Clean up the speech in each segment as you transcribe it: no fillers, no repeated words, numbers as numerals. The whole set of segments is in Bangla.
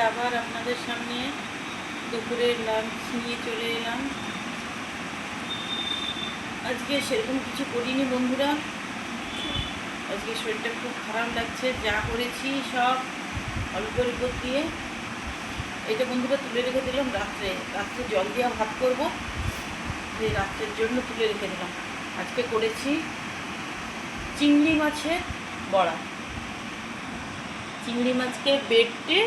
আবার আপনাদের সামনে দুপুরের লাঞ্চ নিয়ে চলে এলাম। আজকে সেরকম কিছু করিনি বন্ধুরা, আজকে শরীরটা খুব খারাপ লাগছে। যা করেছি সব অল্প অল্প দিয়ে। এটা বন্ধুরা তুলে রেখে দিলাম রাত্রে জল দেওয়া ভাত করবো, এই রাত্রের জন্য তুলে রেখে দিলাম। আজকে করেছি চিংড়ি মাছের বড়া। চিংড়ি মাছকে বেটে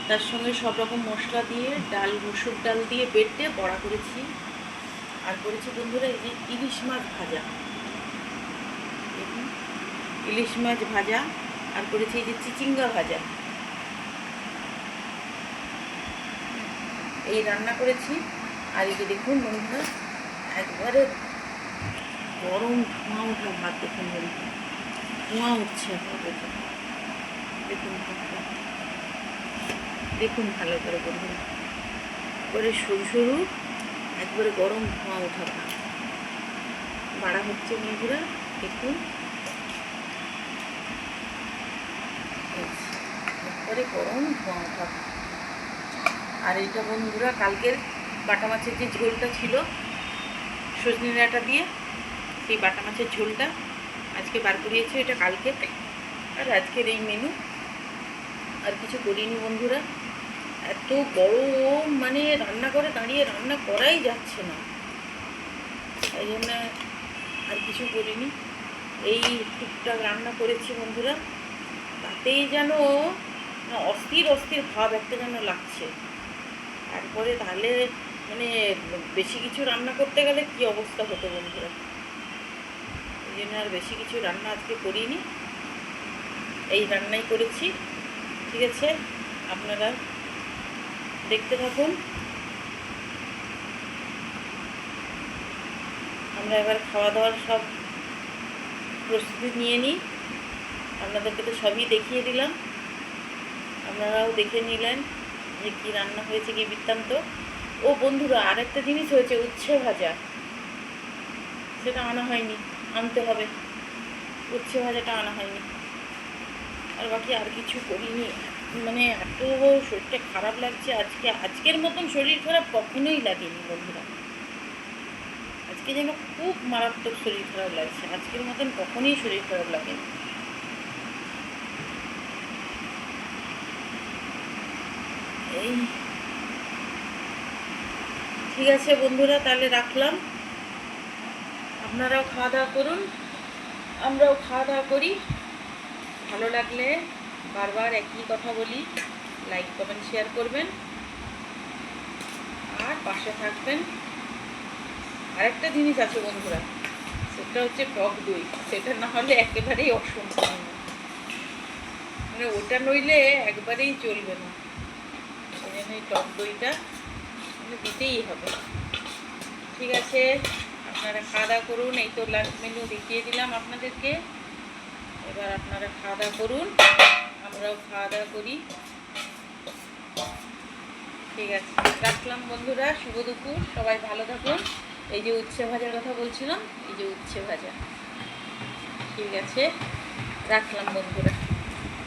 তার সঙ্গে সব রকম মশলা দিয়ে ডাল, মসুর ডাল দিয়ে বেটে বড়া করেছি। আর করেছি বন্ধুরা এই যে ইলিশ মাছ ভাজা, ইলিশ মাছ ভাজা। আর করেছি এই যে চিচিঙ্গা ভাজা। এই রান্না করেছি। আর এই যে দেখুন বন্ধুরা, একবারে গরম ধোঁয়া ওঠা ভাত। দেখুন বন্ধুরা, ধোঁয়া উঠছে দেখুন ভাতটা, দেখুন ভালো করে বন্ধুরা, একবারে সরু সরু, একবারে গরম ধোঁয়া ওঠা ভাত বাড়া হচ্ছে বন্ধুরা। দেখুন একবারে গরম ধোঁয়া ওঠা। আর এইটা বন্ধুরা কালকের বাটা মাছের যে ঝোলটা ছিল সজনে ডাঁটা দিয়ে, সেই বাটা মাছের ঝোলটা আজকে বার করিয়েছি। এটা কালকে, আর আজকের এই মেনু। আর কিছু করিনি বন্ধুরা। এত গরম, মানে রান্না করে দাঁড়িয়ে রান্না করাই যাচ্ছে না, তাই জন্য আর কিছু করিনি। এই টুকটাক রান্না করেছি বন্ধুরা, তাতেই যেন অস্থির অস্থির ভাব একটা যেন লাগছে। তারপরে তাহলে মানে বেশি কিছু রান্না করতে গেলে কি অবস্থা হতো বন্ধুরা। এই জন্য আর বেশি কিছু রান্না আজকে করিনি, এই রান্নাই করেছি। ঠিক আছে, আপনারা দেখতে থাকুন। আমরা এবার খাওয়া দাওয়ার সব প্রস্তুতি নিয়ে নিই। আপনাদেরকে তো সবই দেখিয়ে দিলাম, আপনারাও দেখে নিলেন যে কী রান্না হয়েছে, কি বৃত্তান্ত। ও বন্ধুরা, আরেকটা জিনিস হয়েছে, উচ্ছে ভাজা। সেটা আনা হয়নি, আনতে হবে। উচ্ছে ভাজাটা আনা হয়নি। আর বাকি আর কিছু করিনি। মানে এত শরীরটা খারাপ লাগছে আজকের মতন শরীর খারাপ কখনোই লাগেনি বন্ধুরা। আজকে যেন খুব মারাত্মক শরীর খারাপ লাগছে, আজকের মতন কখনোই শরীর খারাপ লাগেনি। এই ঠিক আছে বন্ধুরা, তাহলে রাখলাম। আপনারাও খাওয়া দাওয়া করুন, আমরাও খাওয়া দাওয়া করি। ভালো লাগলে বারবার একই কথা বলি, লাইক কমেন্ট শেয়ার করবেন আর পাশে থাকবেন। আরেকটা জিনিস আছে বন্ধুরা, সেটা হচ্ছে টক দই। সেটা না হলে একেবারেই অসম্ভব, মানে ওটা নইলে একবারেই চলবে না। সেই জন্য এই টক দইটা মানে দিতেই হবে। ঠিক আছে, আপনারা খাওয়া দাওয়া করুন। এই তো লাঞ্চ মেনু দেখিয়ে দিলাম আপনাদেরকে। এবার আপনারা খাওয়া দাওয়া করুন, আমরাও খাওয়া দাওয়া করি। ঠিক আছে, রাখলাম বন্ধুরা। শুভ দুপুর, সবাই ভালো থাকুন। এই যে উচ্ছে ভাজার কথা বলছিলাম, এই যে উচ্ছে ভাজা। ঠিক আছে, রাখলাম বন্ধুরা।